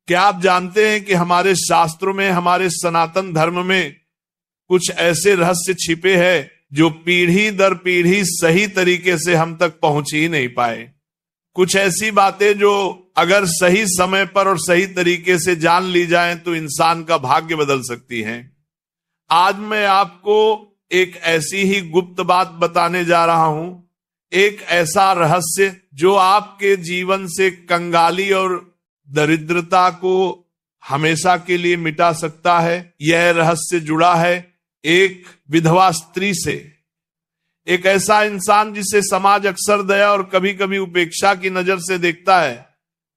क्या आप जानते हैं कि हमारे शास्त्रों में, हमारे सनातन धर्म में कुछ ऐसे रहस्य छिपे हैं जो पीढ़ी दर पीढ़ी सही तरीके से हम तक पहुंच ही नहीं पाए। कुछ ऐसी बातें जो अगर सही समय पर और सही तरीके से जान ली जाएं तो इंसान का भाग्य बदल सकती हैं। आज मैं आपको एक ऐसी ही गुप्त बात बताने जा रहा हूं, एक ऐसा रहस्य जो आपके जीवन से कंगाली और दरिद्रता को हमेशा के लिए मिटा सकता है। यह रहस्य जुड़ा है एक विधवा स्त्री से, एक ऐसा इंसान जिसे समाज अक्सर दया और कभी कभी उपेक्षा की नजर से देखता है।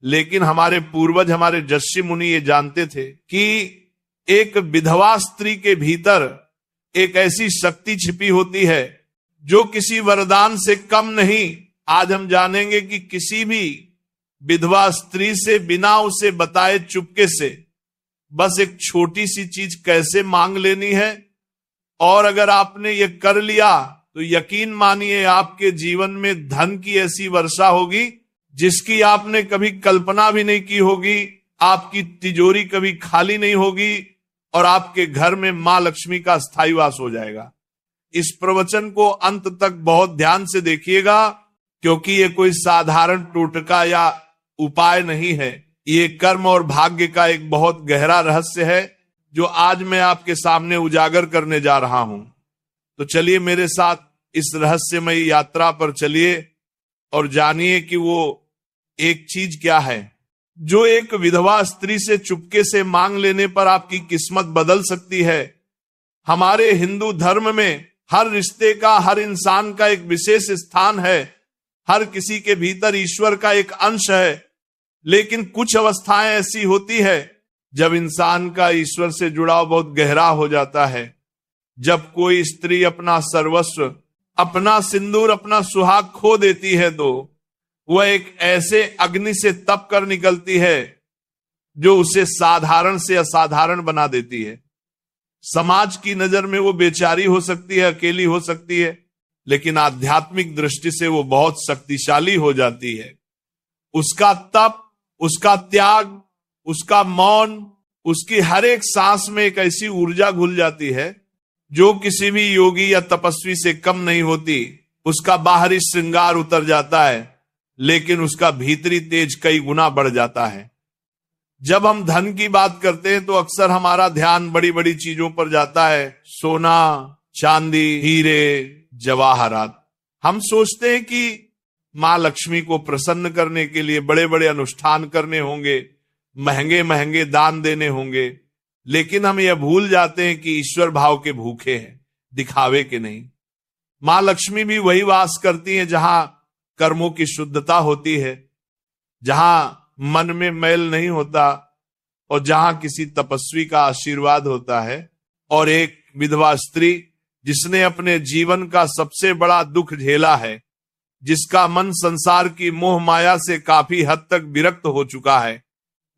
लेकिन हमारे पूर्वज, हमारे ऋषि मुनि ये जानते थे कि एक विधवा स्त्री के भीतर एक ऐसी शक्ति छिपी होती है जो किसी वरदान से कम नहीं। आज हम जानेंगे कि किसी भी विधवा स्त्री से बिना उसे बताए चुपके से बस एक छोटी सी चीज कैसे मांग लेनी है, और अगर आपने ये कर लिया तो यकीन मानिए आपके जीवन में धन की ऐसी वर्षा होगी जिसकी आपने कभी कल्पना भी नहीं की होगी। आपकी तिजोरी कभी खाली नहीं होगी और आपके घर में मां लक्ष्मी का स्थायी वास हो जाएगा। इस प्रवचन को अंत तक बहुत ध्यान से देखिएगा, क्योंकि ये कोई साधारण टोटका या उपाय नहीं है। ये कर्म और भाग्य का एक बहुत गहरा रहस्य है जो आज मैं आपके सामने उजागर करने जा रहा हूं। तो चलिए मेरे साथ इस रहस्यमय यात्रा पर चलिए और जानिए कि वो एक चीज क्या है जो एक विधवा स्त्री से चुपके से मांग लेने पर आपकी किस्मत बदल सकती है। हमारे हिंदू धर्म में हर रिश्ते का, हर इंसान का एक विशेष स्थान है। हर किसी के भीतर ईश्वर का एक अंश है। लेकिन कुछ अवस्थाएं ऐसी होती है जब इंसान का ईश्वर से जुड़ाव बहुत गहरा हो जाता है। जब कोई स्त्री अपना सर्वस्व, अपना सिंदूर, अपना सुहाग खो देती है तो वह एक ऐसे अग्नि से तप कर निकलती है जो उसे साधारण से असाधारण बना देती है। समाज की नजर में वो बेचारी हो सकती है, अकेली हो सकती है, लेकिन आध्यात्मिक दृष्टि से वो बहुत शक्तिशाली हो जाती है। उसका तप, उसका त्याग, उसका मौन, उसकी हर एक सांस में एक ऐसी ऊर्जा घुल जाती है जो किसी भी योगी या तपस्वी से कम नहीं होती। उसका बाहरी श्रृंगार उतर जाता है लेकिन उसका भीतरी तेज कई गुना बढ़ जाता है। जब हम धन की बात करते हैं तो अक्सर हमारा ध्यान बड़ी बड़ी चीजों पर जाता है, सोना, चांदी, हीरे, जवाहरात। हम सोचते हैं कि मां लक्ष्मी को प्रसन्न करने के लिए बड़े बड़े अनुष्ठान करने होंगे, महंगे महंगे दान देने होंगे, लेकिन हम यह भूल जाते हैं कि ईश्वर भाव के भूखे हैं, दिखावे के नहीं। मां लक्ष्मी भी वही वास करती हैं जहां कर्मों की शुद्धता होती है, जहां मन में मैल नहीं होता और जहां किसी तपस्वी का आशीर्वाद होता है। और एक विधवा स्त्री जिसने अपने जीवन का सबसे बड़ा दुख झेला है, जिसका मन संसार की मोह माया से काफी हद तक विरक्त हो चुका है,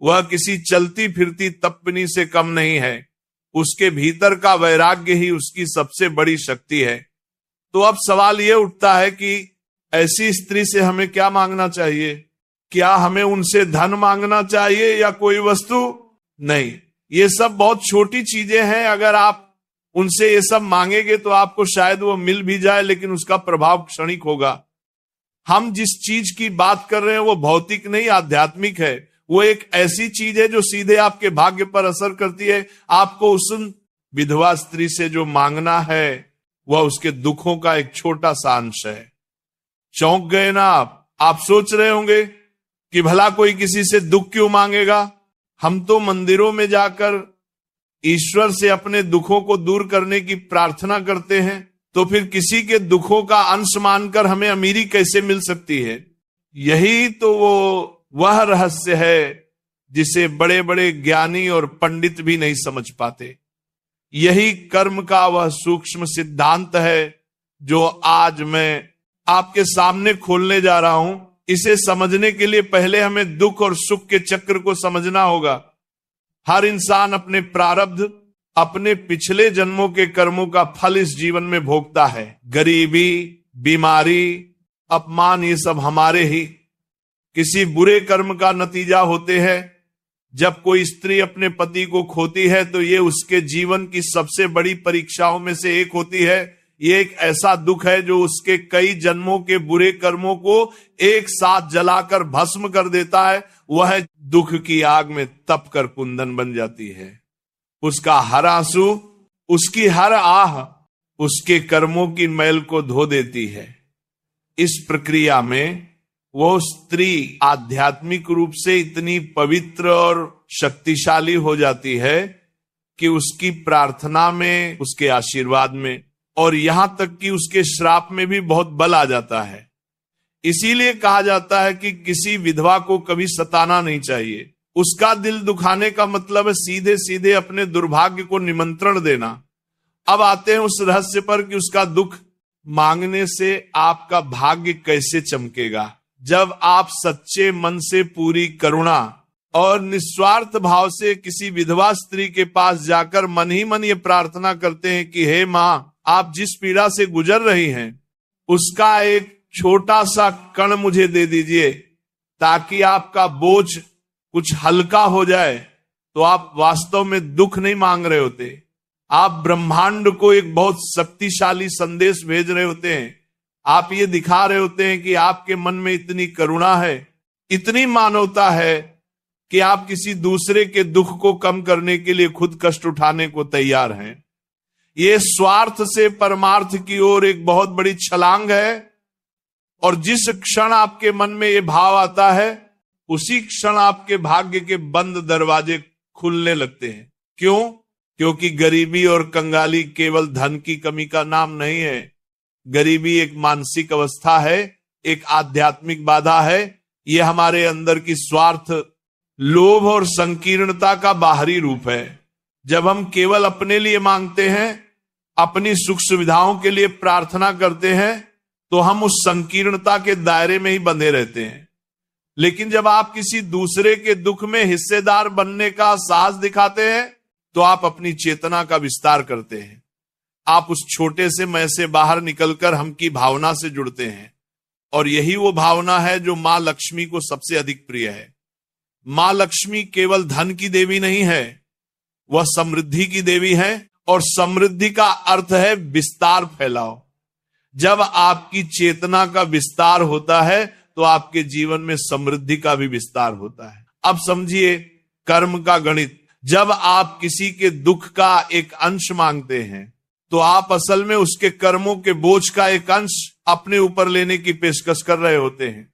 वह किसी चलती फिरती तपनी से कम नहीं है। उसके भीतर का वैराग्य ही उसकी सबसे बड़ी शक्ति है। तो अब सवाल यह उठता है कि ऐसी स्त्री से हमें क्या मांगना चाहिए? क्या हमें उनसे धन मांगना चाहिए या कोई वस्तु? नहीं, ये सब बहुत छोटी चीजें हैं। अगर आप उनसे ये सब मांगेंगे तो आपको शायद वो मिल भी जाए, लेकिन उसका प्रभाव क्षणिक होगा। हम जिस चीज की बात कर रहे हैं वो भौतिक नहीं, आध्यात्मिक है। वो एक ऐसी चीज है जो सीधे आपके भाग्य पर असर करती है। आपको उस विधवा स्त्री से जो मांगना है वह उसके दुखों का एक छोटा सा अंश है। चौंक गए ना आप सोच रहे होंगे कि भला कोई किसी से दुख क्यों मांगेगा? हम तो मंदिरों में जाकर ईश्वर से अपने दुखों को दूर करने की प्रार्थना करते हैं, तो फिर किसी के दुखों का अंश मानकर हमें अमीरी कैसे मिल सकती है? यही तो वह रहस्य है जिसे बड़े बड़े ज्ञानी और पंडित भी नहीं समझ पाते। यही कर्म का वह सूक्ष्म सिद्धांत है जो आज मैं आपके सामने खोलने जा रहा हूं। इसे समझने के लिए पहले हमें दुख और सुख के चक्र को समझना होगा। हर इंसान अपने प्रारब्ध, अपने पिछले जन्मों के कर्मों का फल इस जीवन में भोगता है। गरीबी, बीमारी, अपमान, ये सब हमारे ही किसी बुरे कर्म का नतीजा होते हैं जब कोई स्त्री अपने पति को खोती है तो ये उसके जीवन की सबसे बड़ी परीक्षाओं में से एक होती है। ये एक ऐसा दुख है जो उसके कई जन्मों के बुरे कर्मों को एक साथ जलाकर भस्म कर देता है। वह दुख की आग में तप कर कुंदन बन जाती है। उसका हर आंसू, उसकी हर आह उसके कर्मों की मैल को धो देती है। इस प्रक्रिया में वो स्त्री आध्यात्मिक रूप से इतनी पवित्र और शक्तिशाली हो जाती है कि उसकी प्रार्थना में, उसके आशीर्वाद में और यहां तक कि उसके श्राप में भी बहुत बल आ जाता है। इसीलिए कहा जाता है कि किसी विधवा को कभी सताना नहीं चाहिए। उसका दिल दुखाने का मतलब है सीधे सीधे अपने दुर्भाग्य को निमंत्रण देना। अब आते हैं उस रहस्य पर कि उसका दुख मांगने से आपका भाग्य कैसे चमकेगा। जब आप सच्चे मन से पूरी करुणा और निस्वार्थ भाव से किसी विधवा स्त्री के पास जाकर मन ही मन ये प्रार्थना करते हैं कि हे मां, आप जिस पीड़ा से गुजर रही हैं उसका एक छोटा सा कण मुझे दे दीजिए ताकि आपका बोझ कुछ हल्का हो जाए, तो आप वास्तव में दुख नहीं मांग रहे होते। आप ब्रह्मांड को एक बहुत शक्तिशाली संदेश भेज रहे होते हैं। आप ये दिखा रहे होते हैं कि आपके मन में इतनी करुणा है, इतनी मानवता है कि आप किसी दूसरे के दुख को कम करने के लिए खुद कष्ट उठाने को तैयार हैं। ये स्वार्थ से परमार्थ की ओर एक बहुत बड़ी छलांग है। और जिस क्षण आपके मन में ये भाव आता है उसी क्षण आपके भाग्य के बंद दरवाजे खुलने लगते हैं। क्यों? क्योंकि गरीबी और कंगाली केवल धन की कमी का नाम नहीं है। गरीबी एक मानसिक अवस्था है, एक आध्यात्मिक बाधा है। यह हमारे अंदर की स्वार्थ, लोभ और संकीर्णता का बाहरी रूप है। जब हम केवल अपने लिए मांगते हैं, अपनी सुख सुविधाओं के लिए प्रार्थना करते हैं, तो हम उस संकीर्णता के दायरे में ही बंधे रहते हैं। लेकिन जब आप किसी दूसरे के दुख में हिस्सेदार बनने का साहस दिखाते हैं तो आप अपनी चेतना का विस्तार करते हैं। आप उस छोटे से मैं से बाहर निकलकर हम की भावना से जुड़ते हैं। और यही वो भावना है जो मां लक्ष्मी को सबसे अधिक प्रिय है। मां लक्ष्मी केवल धन की देवी नहीं है, वह समृद्धि की देवी है। और समृद्धि का अर्थ है विस्तार, फैलाव। जब आपकी चेतना का विस्तार होता है तो आपके जीवन में समृद्धि का भी विस्तार होता है। अब समझिए कर्म का गणित। जब आप किसी के दुख का एक अंश मांगते हैं तो आप असल में उसके कर्मों के बोझ का एक अंश अपने ऊपर लेने की पेशकश कर रहे होते हैं।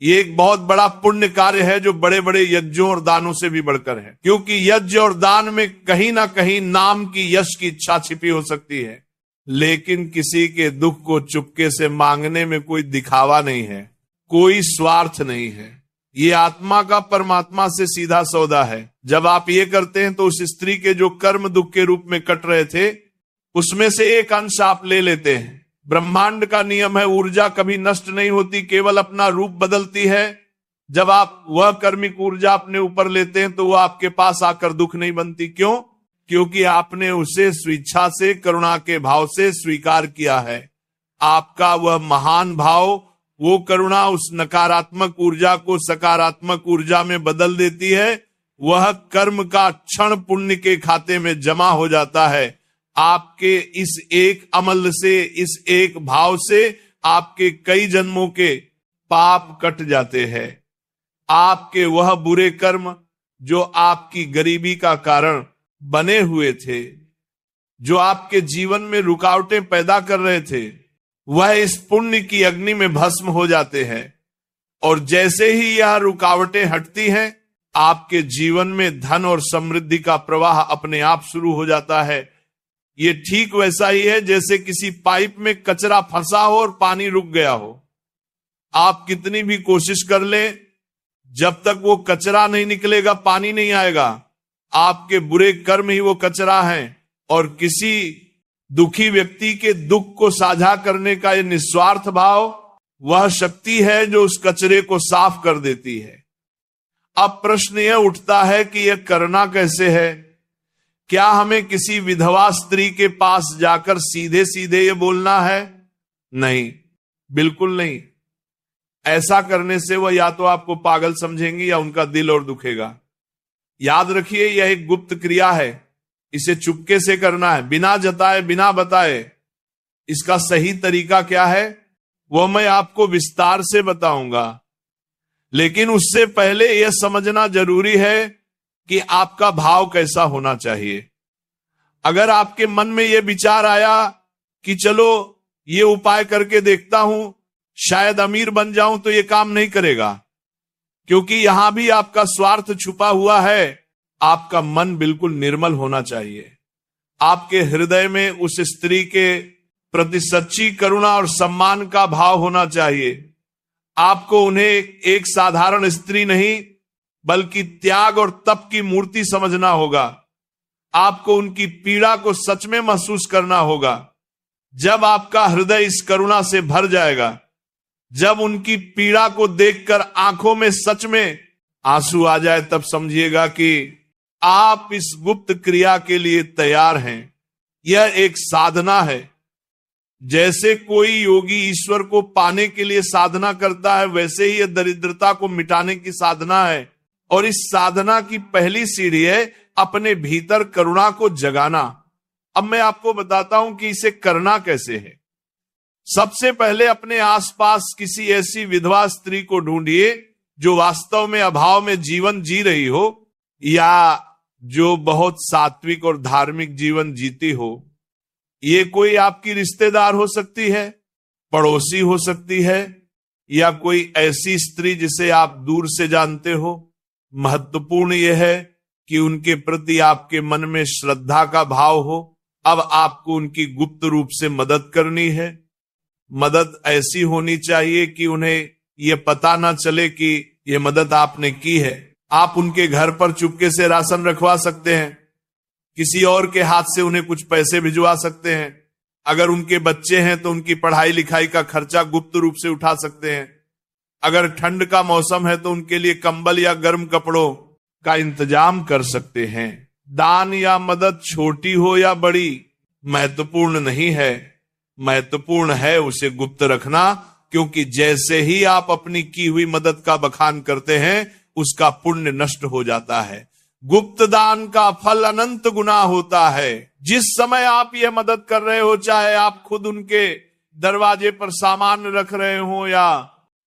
ये एक बहुत बड़ा पुण्य कार्य है जो बड़े बड़े यज्ञों और दानों से भी बढ़कर है, क्योंकि यज्ञ और दान में कहीं ना कहीं नाम की, यश की इच्छा छिपी हो सकती है। लेकिन किसी के दुख को चुपके से मांगने में कोई दिखावा नहीं है, कोई स्वार्थ नहीं है। ये आत्मा का परमात्मा से सीधा सौदा है। जब आप ये करते हैं तो उस स्त्री के जो कर्म दुख के रूप में कट रहे थे उसमें से एक अंश आप ले लेते हैं। ब्रह्मांड का नियम है, ऊर्जा कभी नष्ट नहीं होती, केवल अपना रूप बदलती है। जब आप वह कर्मिक ऊर्जा अपने ऊपर लेते हैं तो वह आपके पास आकर दुख नहीं बनती। क्यों? क्योंकि आपने उसे स्वेच्छा से, करुणा के भाव से स्वीकार किया है। आपका वह महान भाव, वो करुणा उस नकारात्मक ऊर्जा को सकारात्मक ऊर्जा में बदल देती है। वह कर्म का क्षण पुण्य के खाते में जमा हो जाता है। आपके इस एक अमल से, इस एक भाव से आपके कई जन्मों के पाप कट जाते हैं। आपके वह बुरे कर्म जो आपकी गरीबी का कारण बने हुए थे, जो आपके जीवन में रुकावटें पैदा कर रहे थे, वह इस पुण्य की अग्नि में भस्म हो जाते हैं। और जैसे ही यह रुकावटें हटती हैं, आपके जीवन में धन और समृद्धि का प्रवाह अपने आप शुरू हो जाता है। ये ठीक वैसा ही है जैसे किसी पाइप में कचरा फंसा हो और पानी रुक गया हो। आप कितनी भी कोशिश कर लें, जब तक वो कचरा नहीं निकलेगा पानी नहीं आएगा। आपके बुरे कर्म ही वो कचरा हैं। और किसी दुखी व्यक्ति के दुख को साझा करने का ये निस्वार्थ भाव, वह शक्ति है जो उस कचरे को साफ कर देती है। अब प्रश्न यह उठता है कि यह करना कैसे है? क्या हमें किसी विधवा स्त्री के पास जाकर सीधे सीधे ये बोलना है? नहीं, बिल्कुल नहीं। ऐसा करने से वह या तो आपको पागल समझेंगी या उनका दिल और दुखेगा। याद रखिए, यह एक गुप्त क्रिया है, इसे चुपके से करना है, बिना जताए बिना बताए। इसका सही तरीका क्या है वो मैं आपको विस्तार से बताऊंगा, लेकिन उससे पहले यह समझना जरूरी है कि आपका भाव कैसा होना चाहिए। अगर आपके मन में यह विचार आया कि चलो ये उपाय करके देखता हूं, शायद अमीर बन जाऊं, तो ये काम नहीं करेगा, क्योंकि यहां भी आपका स्वार्थ छुपा हुआ है। आपका मन बिल्कुल निर्मल होना चाहिए। आपके हृदय में उस स्त्री के प्रति सच्ची करुणा और सम्मान का भाव होना चाहिए। आपको उन्हें एक साधारण स्त्री नहीं बल्कि त्याग और तप की मूर्ति समझना होगा। आपको उनकी पीड़ा को सच में महसूस करना होगा। जब आपका हृदय इस करुणा से भर जाएगा, जब उनकी पीड़ा को देखकर आंखों में सच में आंसू आ जाए, तब समझिएगा कि आप इस गुप्त क्रिया के लिए तैयार हैं। यह एक साधना है। जैसे कोई योगी ईश्वर को पाने के लिए साधना करता है, वैसे ही यह दरिद्रता को मिटाने की साधना है। और इस साधना की पहली सीढ़ी है अपने भीतर करुणा को जगाना। अब मैं आपको बताता हूं कि इसे करना कैसे है। सबसे पहले अपने आसपास किसी ऐसी विधवा स्त्री को ढूंढिए जो वास्तव में अभाव में जीवन जी रही हो, या जो बहुत सात्विक और धार्मिक जीवन जीती हो। ये कोई आपकी रिश्तेदार हो सकती है, पड़ोसी हो सकती है, या कोई ऐसी स्त्री जिसे आप दूर से जानते हो। महत्वपूर्ण यह है कि उनके प्रति आपके मन में श्रद्धा का भाव हो। अब आपको उनकी गुप्त रूप से मदद करनी है। मदद ऐसी होनी चाहिए कि उन्हें यह पता ना चले कि यह मदद आपने की है। आप उनके घर पर चुपके से राशन रखवा सकते हैं, किसी और के हाथ से उन्हें कुछ पैसे भिजवा सकते हैं। अगर उनके बच्चे हैं तो उनकी पढ़ाई लिखाई का खर्चा गुप्त रूप से उठा सकते हैं। अगर ठंड का मौसम है तो उनके लिए कंबल या गर्म कपड़ों का इंतजाम कर सकते हैं। दान या मदद छोटी हो या बड़ी महत्वपूर्ण नहीं है, महत्वपूर्ण है उसे गुप्त रखना, क्योंकि जैसे ही आप अपनी की हुई मदद का बखान करते हैं उसका पुण्य नष्ट हो जाता है। गुप्त दान का फल अनंत गुना होता है। जिस समय आप यह मदद कर रहे हो, चाहे आप खुद उनके दरवाजे पर सामान रख रहे हो या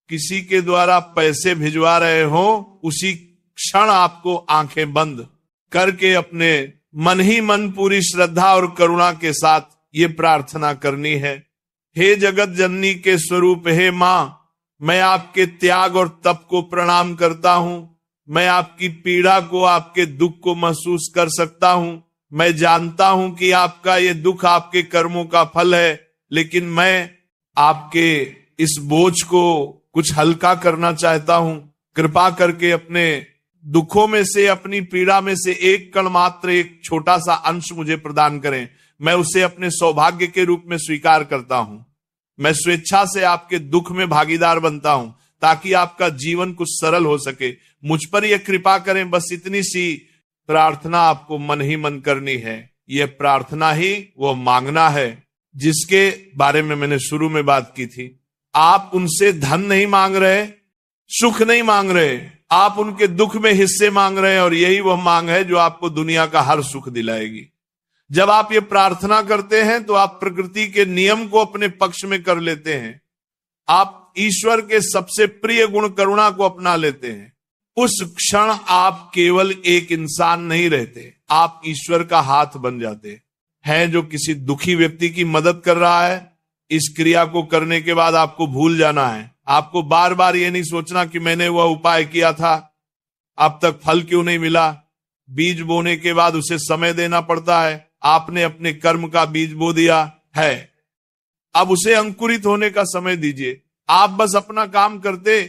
किसी के द्वारा पैसे भिजवा रहे हो, उसी क्षण आपको आंखें बंद करके अपने मन ही मन पूरी श्रद्धा और करुणा के साथ ये प्रार्थना करनी है। हे जगत जननी के स्वरूप, हे मां, मैं आपके त्याग और तप को प्रणाम करता हूं। मैं आपकी पीड़ा को, आपके दुख को महसूस कर सकता हूं। मैं जानता हूं कि आपका ये दुख आपके कर्मों का फल है, लेकिन मैं आपके इस बोझ को कुछ हल्का करना चाहता हूं। कृपा करके अपने दुखों में से, अपनी पीड़ा में से एक कण मात्र, एक छोटा सा अंश मुझे प्रदान करें। मैं उसे अपने सौभाग्य के रूप में स्वीकार करता हूं। मैं स्वेच्छा से आपके दुख में भागीदार बनता हूं ताकि आपका जीवन कुछ सरल हो सके। मुझ पर यह कृपा करें। बस इतनी सी प्रार्थना आपको मन ही मन करनी है। यह प्रार्थना ही वो मांगना है जिसके बारे में मैंने शुरू में बात की थी। आप उनसे धन नहीं मांग रहे, सुख नहीं मांग रहे, आप उनके दुख में हिस्से मांग रहे हैं, और यही वह मांग है जो आपको दुनिया का हर सुख दिलाएगी। जब आप ये प्रार्थना करते हैं तो आप प्रकृति के नियम को अपने पक्ष में कर लेते हैं। आप ईश्वर के सबसे प्रिय गुण करुणा को अपना लेते हैं। उस क्षण आप केवल एक इंसान नहीं रहते, आप ईश्वर का हाथ बन जाते हैं जो किसी दुखी व्यक्ति की मदद कर रहा है। इस क्रिया को करने के बाद आपको भूल जाना है। आपको बार बार ये नहीं सोचना कि मैंने वह उपाय किया था, अब तक फल क्यों नहीं मिला। बीज बोने के बाद उसे समय देना पड़ता है। आपने अपने कर्म का बीज बो दिया है, अब उसे अंकुरित होने का समय दीजिए। आप बस अपना काम करते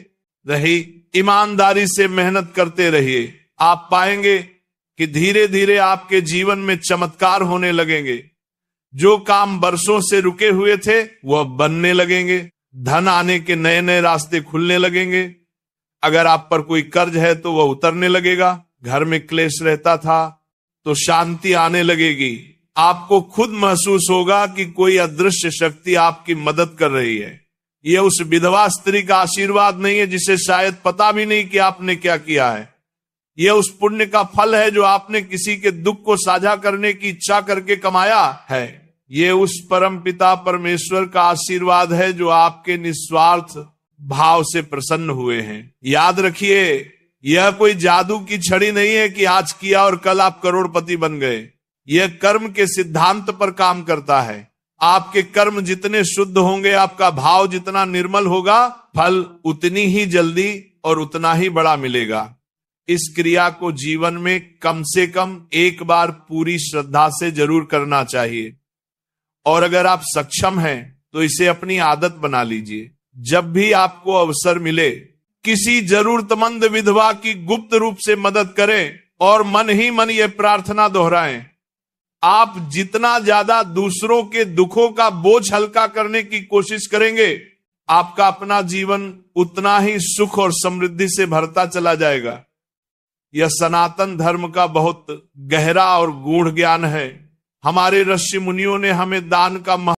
रहिए, ईमानदारी से मेहनत करते रहिए। आप पाएंगे कि धीरे धीरे आपके जीवन में चमत्कार होने लगेंगे। जो काम बरसों से रुके हुए थे वह बनने लगेंगे। धन आने के नए नए रास्ते खुलने लगेंगे। अगर आप पर कोई कर्ज है तो वह उतरने लगेगा। घर में क्लेश रहता था तो शांति आने लगेगी। आपको खुद महसूस होगा कि कोई अदृश्य शक्ति आपकी मदद कर रही है। यह उस विधवा स्त्री का आशीर्वाद नहीं है जिसे शायद पता भी नहीं कि आपने क्या किया है। यह उस पुण्य का फल है जो आपने किसी के दुख को साझा करने की इच्छा करके कमाया है। ये उस परम पिता परमेश्वर का आशीर्वाद है जो आपके निस्वार्थ भाव से प्रसन्न हुए हैं। याद रखिए, यह कोई जादू की छड़ी नहीं है कि आज किया और कल आप करोड़पति बन गए। यह कर्म के सिद्धांत पर काम करता है। आपके कर्म जितने शुद्ध होंगे, आपका भाव जितना निर्मल होगा, फल उतनी ही जल्दी और उतना ही बड़ा मिलेगा। इस क्रिया को जीवन में कम से कम एक बार पूरी श्रद्धा से जरूर करना चाहिए, और अगर आप सक्षम हैं तो इसे अपनी आदत बना लीजिए। जब भी आपको अवसर मिले, किसी जरूरतमंद विधवा की गुप्त रूप से मदद करें और मन ही मन यह प्रार्थना दोहराएं, आप जितना ज्यादा दूसरों के दुखों का बोझ हल्का करने की कोशिश करेंगे, आपका अपना जीवन उतना ही सुख और समृद्धि से भरता चला जाएगा। यह सनातन धर्म का बहुत गहरा और गूढ़ ज्ञान है। हमारे ऋषि मुनियों ने हमें दान का